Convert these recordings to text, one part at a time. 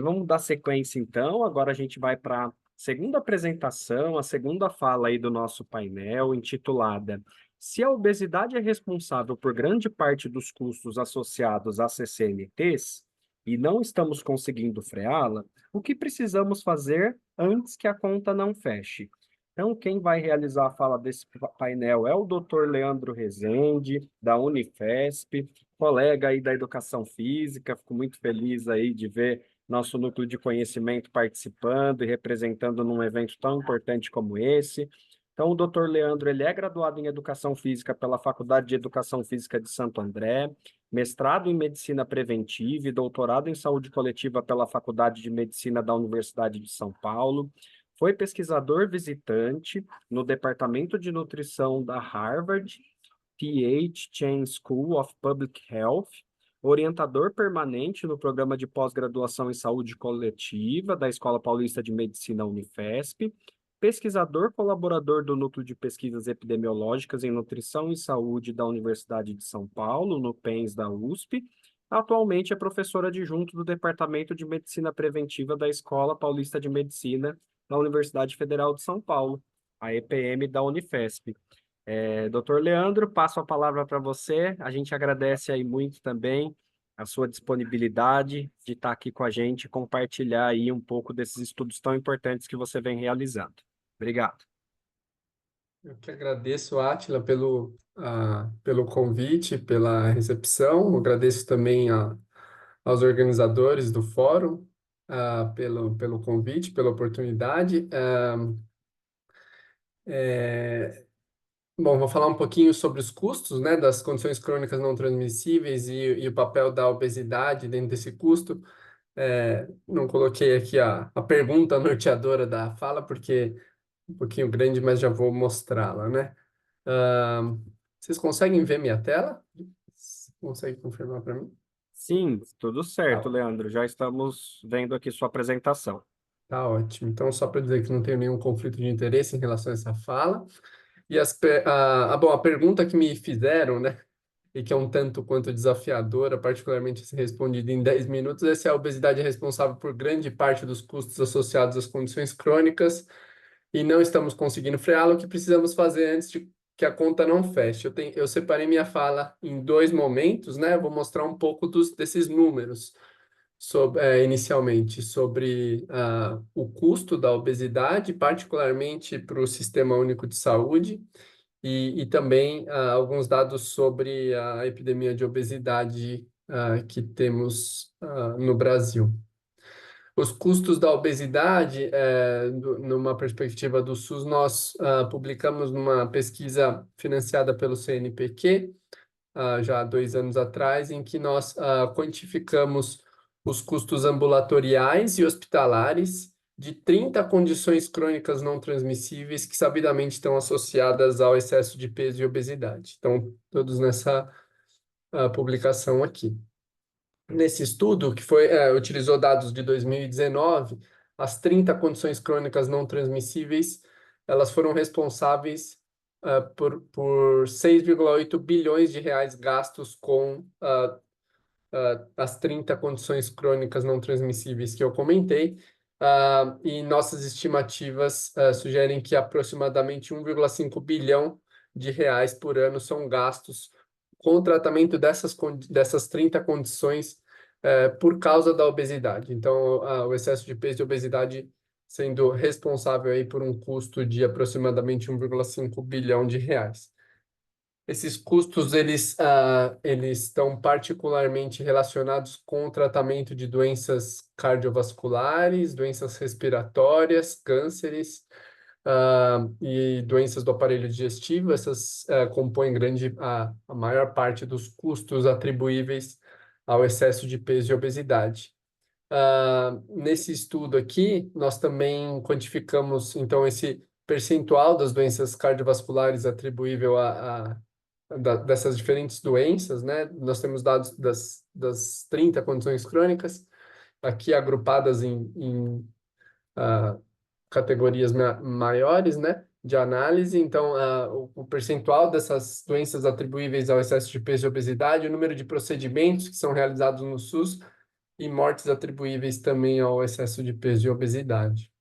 Vamos dar sequência, então. Agora a gente vai para a segunda apresentação, a segunda fala aí do nosso painel, intitulada Se a obesidade é responsável por grande parte dos custos associados às CCNTs e não estamos conseguindo freá-la, o que precisamos fazer antes que a conta não feche? Então, quem vai realizar a fala desse painel é o Dr. Leandro Rezende, da Unifesp, colega aí da Educação Física. Fico muito feliz aí de ver nosso núcleo de conhecimento participando e representando num evento tão importante como esse. Então, o Dr. Leandro, ele é graduado em Educação Física pela Faculdade de Educação Física de Santo André, mestrado em Medicina Preventiva e doutorado em Saúde Coletiva pela Faculdade de Medicina da Universidade de São Paulo. Foi pesquisador visitante no Departamento de Nutrição da Harvard T.H. Chan School of Public Health, orientador permanente no programa de pós-graduação em saúde coletiva da Escola Paulista de Medicina Unifesp, pesquisador colaborador do Núcleo de Pesquisas Epidemiológicas em Nutrição e Saúde da Universidade de São Paulo, no PENS da USP. Atualmente é professora adjunto do Departamento de Medicina Preventiva da Escola Paulista de Medicina da Universidade Federal de São Paulo, a EPM da Unifesp. Doutor Leandro, passo a palavra para você. A gente agradece aí muito também a sua disponibilidade de estar aqui com a gente, compartilhar aí um pouco desses estudos tão importantes que você vem realizando. Obrigado. Eu que agradeço, Átila, pelo convite, pela recepção. Agradeço também aos organizadores do fórum, pelo convite, pela oportunidade. Bom, vou falar um pouquinho sobre os custos, né, das condições crônicas não transmissíveis e o papel da obesidade dentro desse custo. Não coloquei aqui a pergunta norteadora da fala, porque é um pouquinho grande, mas já vou mostrá-la, né? Vocês conseguem ver minha tela? Consegue confirmar para mim? Sim, tudo certo, Tá, Leandro. Já estamos vendo aqui sua apresentação. tá ótimo. Então, só para dizer que não tenho nenhum conflito de interesse em relação a essa fala. E bom, a pergunta que me fizeram, né, e que é um tanto quanto desafiadora, particularmente se respondida em 10 minutos, é se a obesidade é responsável por grande parte dos custos associados às condições crônicas e não estamos conseguindo freá-lo, o que precisamos fazer antes de que a conta não feche. Eu separei minha fala em dois momentos, né? Vou mostrar um pouco desses números inicialmente sobre o custo da obesidade, particularmente para o Sistema Único de Saúde, e também alguns dados sobre a epidemia de obesidade que temos no Brasil. Os custos da obesidade, numa perspectiva do SUS, nós publicamos numa pesquisa financiada pelo CNPq, já há 2 anos atrás, em que nós quantificamos os custos ambulatoriais e hospitalares de 30 condições crônicas não transmissíveis que sabidamente estão associadas ao excesso de peso e obesidade. Então, todos nessa publicação aqui. Nesse estudo, que utilizou dados de 2019, as 30 condições crônicas não transmissíveis, elas foram responsáveis por 6,8 bilhões de reais gastos com as 30 condições crônicas não transmissíveis que eu comentei, e nossas estimativas sugerem que aproximadamente 1,5 bilhão de reais por ano são gastos com o tratamento dessas 30 condições por causa da obesidade. Então, o excesso de peso e obesidade sendo responsável aí por um custo de aproximadamente 1,5 bilhão de reais. Esses custos, eles estão particularmente relacionados com o tratamento de doenças cardiovasculares, doenças respiratórias, cânceres, e doenças do aparelho digestivo. Essas compõem a maior parte dos custos atribuíveis ao excesso de peso e obesidade. Nesse estudo aqui, nós também quantificamos, então, esse percentual das doenças cardiovasculares atribuível dessas diferentes doenças, né? Nós temos dados das 30 condições crônicas, aqui agrupadas em categorias maiores, né? de análise. Então, o percentual dessas doenças atribuíveis ao excesso de peso e obesidade, o número de procedimentos que são realizados no SUS e mortes atribuíveis também ao excesso de peso e obesidade.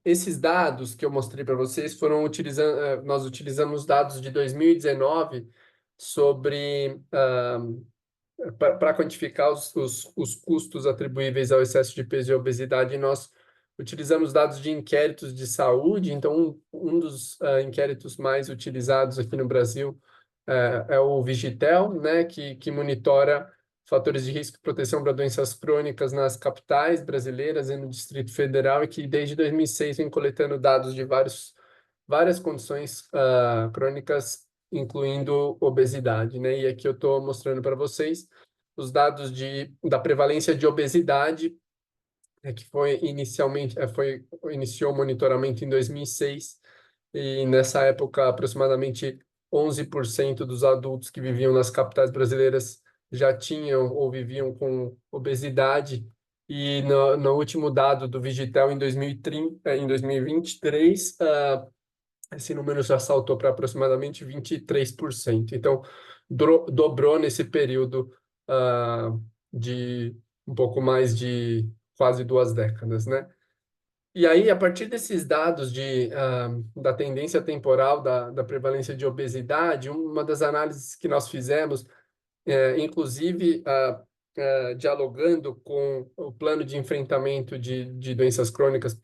Esses dados que eu mostrei para vocês foram utilizando, nós utilizamos dados de 2019 sobre para quantificar os custos atribuíveis ao excesso de peso e obesidade. Nós utilizamos dados de inquéritos de saúde. Então, um dos inquéritos mais utilizados aqui no Brasil é o Vigitel, né, que monitora fatores de risco e proteção para doenças crônicas nas capitais brasileiras e no Distrito Federal, e que desde 2006 vem coletando dados de várias condições crônicas, incluindo obesidade, né? E aqui eu estou mostrando para vocês os dados da prevalência de obesidade, que foi inicialmente iniciou o monitoramento em 2006, e nessa época aproximadamente 11% dos adultos que viviam nas capitais brasileiras já tinham ou viviam com obesidade. E no último dado do Vigitel em 2030, em 2023, esse número já saltou para aproximadamente 23%. Então, dobrou nesse período de um pouco mais de quase 2 décadas, né? E aí, a partir desses dados da tendência temporal da prevalência de obesidade, uma das análises que nós fizemos, inclusive dialogando com o plano de enfrentamento de doenças crônicas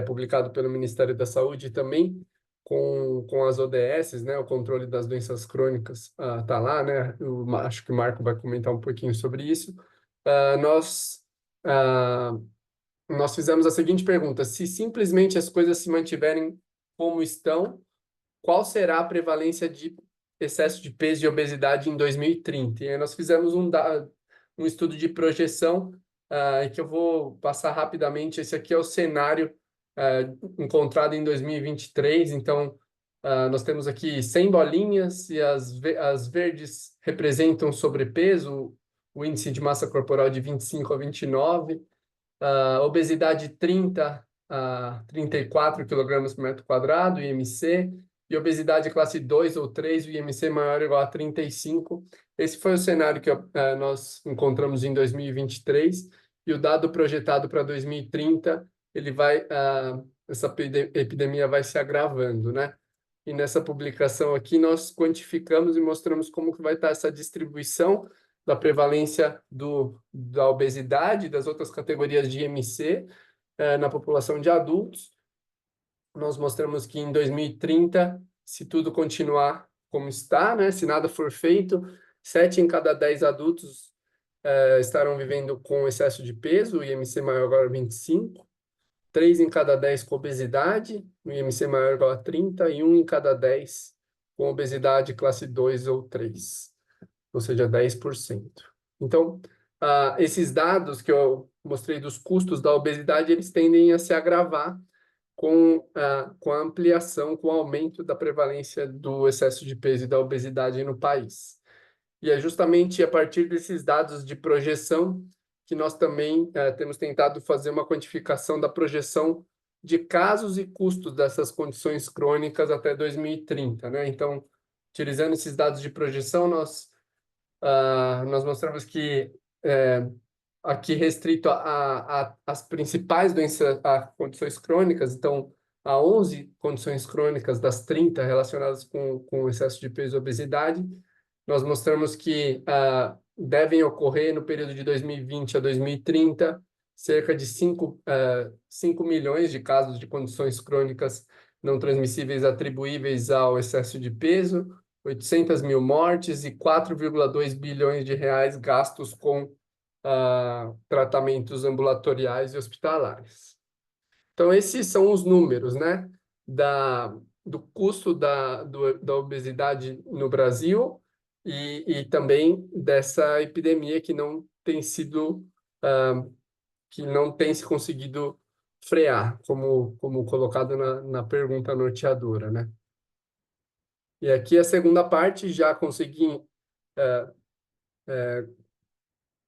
publicado pelo Ministério da Saúde, e também com as ODS, né, o controle das doenças crônicas tá lá, né? Acho que o Marco vai comentar um pouquinho sobre isso. Ah, nós ah, nós fizemos a seguinte pergunta: se simplesmente as coisas se mantiverem como estão, qual será a prevalência de excesso de peso e obesidade em 2030? E aí nós fizemos um estudo de projeção, que eu vou passar rapidamente. Esse aqui é o cenário encontrado em 2023. Então, nós temos aqui 100 bolinhas, e as verdes representam sobrepeso, o índice de massa corporal de 25 a 29, obesidade 30 a 34 quilogramas por metro quadrado, IMC, e obesidade classe 2 ou 3, o IMC maior ou igual a 35. Esse foi o cenário que nós encontramos em 2023, e o dado projetado para 2030, essa epidemia vai se agravando, né? E nessa publicação aqui nós quantificamos e mostramos como que vai estar essa distribuição da prevalência da obesidade e das outras categorias de IMC na população de adultos. Nós mostramos que em 2030, se tudo continuar como está, né, se nada for feito, 7 em cada 10 adultos estarão vivendo com excesso de peso, o IMC maior igual a 25, 3 em cada 10 com obesidade, o IMC maior igual a 30, e 1 em cada 10 com obesidade classe 2 ou 3, ou seja, 10%. Então, esses dados que eu mostrei dos custos da obesidade, eles tendem a se agravar com a ampliação, com o aumento da prevalência do excesso de peso e da obesidade no país. E é justamente a partir desses dados de projeção que nós também temos tentado fazer uma quantificação da projeção de casos e custos dessas condições crônicas até 2030, né? Então, utilizando esses dados de projeção, nós mostramos que aqui restrito às principais doenças, a condições crônicas. Então, há 11 condições crônicas das 30 relacionadas com excesso de peso e obesidade. Nós mostramos que devem ocorrer no período de 2020 a 2030 cerca de 5 milhões de casos de condições crônicas não transmissíveis atribuíveis ao excesso de peso, 800 mil mortes e 4,2 bilhões de reais gastos com tratamentos ambulatoriais e hospitalares. Então, esses são os números, né, do custo da obesidade no Brasil, e também dessa epidemia que não tem sido, que não tem se conseguido frear, como colocado na pergunta norteadora, né? E aqui a segunda parte, já consegui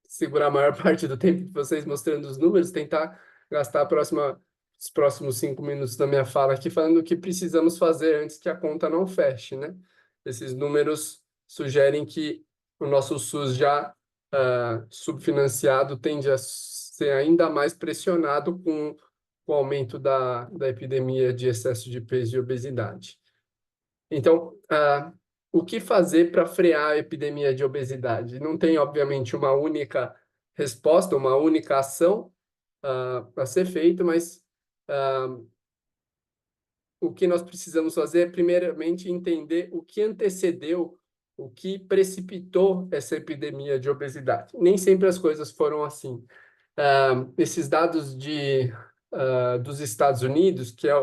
segurar a maior parte do tempo de vocês mostrando os números, tentar gastar a próxima os próximos 5 minutos da minha fala aqui falando o que precisamos fazer antes que a conta não feche, né? Esses números sugerem que o nosso SUS já subfinanciado tende a ser ainda mais pressionado com o aumento da epidemia de excesso de peso e obesidade. Então, o que fazer para frear a epidemia de obesidade? Não tem, obviamente, uma única resposta, uma única ação a ser feita, mas o que nós precisamos fazer é, primeiramente, entender o que antecedeu, o que precipitou essa epidemia de obesidade. Nem sempre as coisas foram assim. Esses dados dos Estados Unidos, que é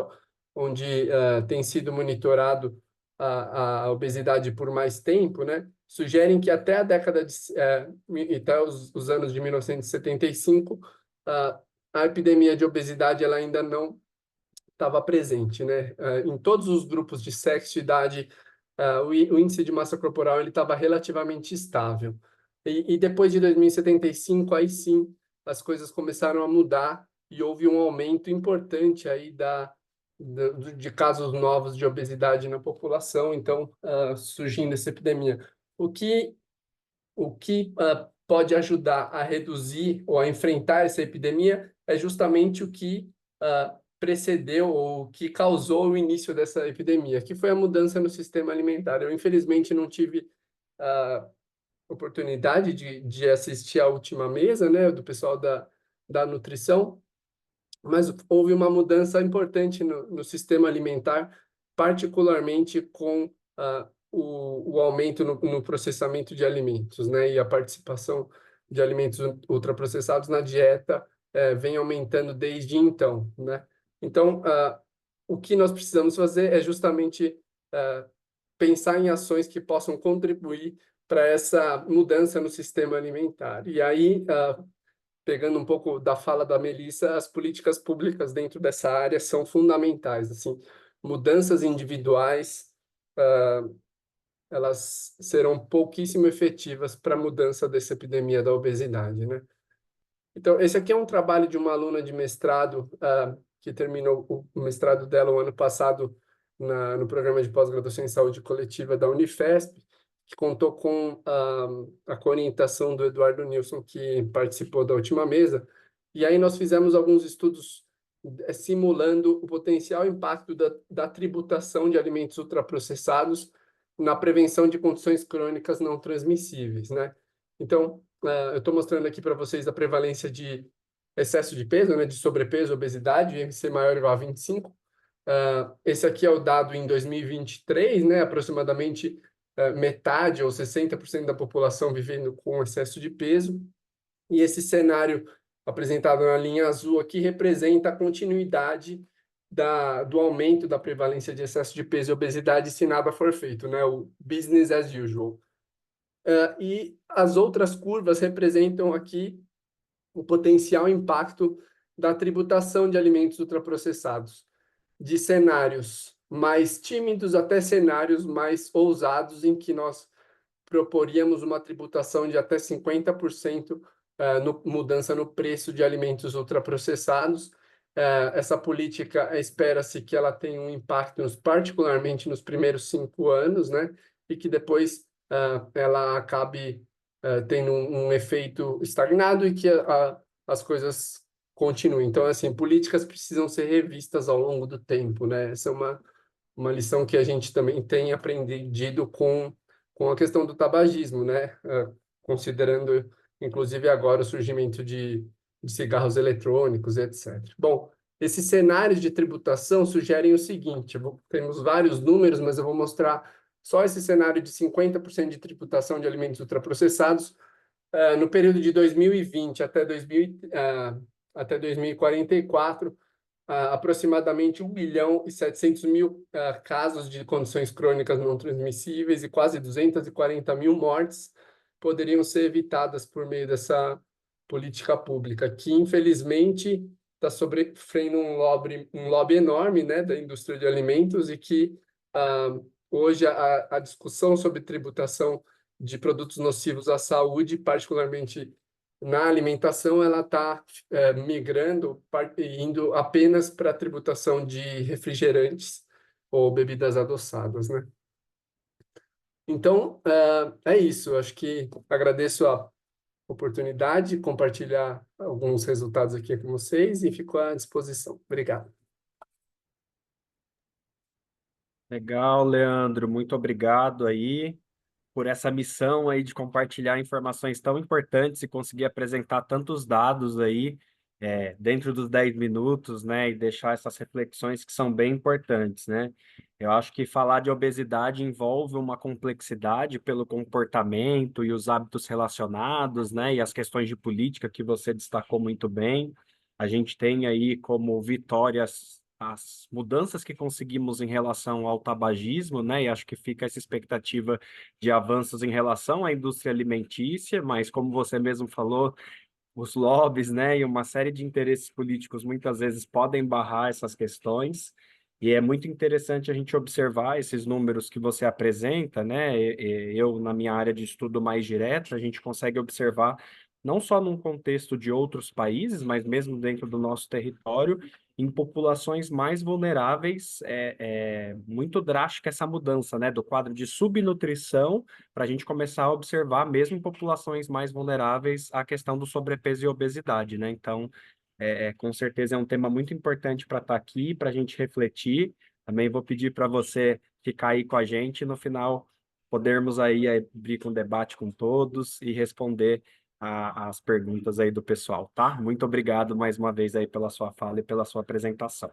onde tem sido monitorado a obesidade por mais tempo, né, sugerem que até a década até os anos de 1975, a epidemia de obesidade ela ainda não estava presente, né? Em todos os grupos de sexo e idade, o índice de massa corporal ele estava relativamente estável. E depois de 2075, aí sim, as coisas começaram a mudar e houve um aumento importante aí de casos novos de obesidade na população, então surgindo essa epidemia. O que pode ajudar a reduzir ou a enfrentar essa epidemia é justamente o que precedeu ou que causou o início dessa epidemia, que foi a mudança no sistema alimentar. Eu, infelizmente, não tive a oportunidade de assistir à última mesa, né, do pessoal da nutrição, mas houve uma mudança importante no sistema alimentar, particularmente com o aumento no processamento de alimentos, né? E a participação de alimentos ultraprocessados na dieta vem aumentando desde então, né? Então, o que nós precisamos fazer é justamente pensar em ações que possam contribuir para essa mudança no sistema alimentar. E aí, pegando um pouco da fala da Melissa, as políticas públicas dentro dessa área são fundamentais. Assim, mudanças individuais, elas serão pouquíssimo efetivas para a mudança dessa epidemia da obesidade, né? Então, esse aqui é um trabalho de uma aluna de mestrado que terminou o mestrado dela o ano passado no programa de pós-graduação em saúde coletiva da Unifesp, que contou com a orientação do Eduardo Nilson, que participou da última mesa. E aí nós fizemos alguns estudos simulando o potencial impacto da tributação de alimentos ultraprocessados na prevenção de condições crônicas não transmissíveis, né? Então, eu estou mostrando aqui para vocês a prevalência de excesso de peso, né, de sobrepeso, obesidade, IMC maior ou igual a 25. Esse aqui é o dado em 2023, né, aproximadamente metade ou 60% da população vivendo com excesso de peso. E esse cenário apresentado na linha azul aqui representa a continuidade do aumento da prevalência de excesso de peso e obesidade se nada for feito, né, o business as usual. E as outras curvas representam aqui o potencial impacto da tributação de alimentos ultraprocessados, de cenários mais tímidos até cenários mais ousados, em que nós proporíamos uma tributação de até 50% mudança no preço de alimentos ultraprocessados. Essa política, espera-se que ela tenha um impacto, particularmente nos primeiros 5 anos, né? E que depois ela acabe tendo um efeito estagnado e que as coisas continuem. Então, assim, políticas precisam ser revistas ao longo do tempo, né? Essa é uma lição que a gente também tem aprendido com a questão do tabagismo, né? Considerando, inclusive, agora o surgimento de cigarros eletrônicos, etc. Bom, esses cenários de tributação sugerem o seguinte: temos vários números, mas eu vou mostrar só esse cenário de 50% de tributação de alimentos ultraprocessados no período de 2020 até 2044, aproximadamente 1.700.000 casos de condições crônicas não transmissíveis e quase 240.000 mortes poderiam ser evitadas por meio dessa política pública, que infelizmente está sofrendo um lobby enorme, né, da indústria de alimentos e que hoje a discussão sobre tributação de produtos nocivos à saúde, particularmente na alimentação ela está migrando, indo apenas para a tributação de refrigerantes ou bebidas adoçadas, né? Então, é isso. Acho que agradeço a oportunidade de compartilhar alguns resultados aqui com vocês e fico à disposição. Obrigado. Legal, Leandro, muito obrigado aí por essa missão aí de compartilhar informações tão importantes e conseguir apresentar tantos dados aí dentro dos 10 minutos, né, e deixar essas reflexões que são bem importantes, né? Eu acho que falar de obesidade envolve uma complexidade pelo comportamento e os hábitos relacionados, né, e as questões de política que você destacou muito bem. A gente tem aí como vitórias as mudanças que conseguimos em relação ao tabagismo, né? E acho que fica essa expectativa de avanços em relação à indústria alimentícia, mas como você mesmo falou, os lobbies, né, e uma série de interesses políticos muitas vezes podem barrar essas questões. E é muito interessante a gente observar esses números que você apresenta, né? Eu, na minha área de estudo mais direto, a gente consegue observar não só num contexto de outros países, mas mesmo dentro do nosso território, em populações mais vulneráveis, é muito drástica essa mudança, né? Do quadro de subnutrição para a gente começar a observar, mesmo em populações mais vulneráveis, a questão do sobrepeso e obesidade, né? Então, com certeza é um tema muito importante para estar aqui, para a gente refletir. Também vou pedir para você ficar aí com a gente e no final podermos aí abrir com debate com todos e responder as perguntas aí do pessoal, tá? Muito obrigado mais uma vez aí pela sua fala e pela sua apresentação.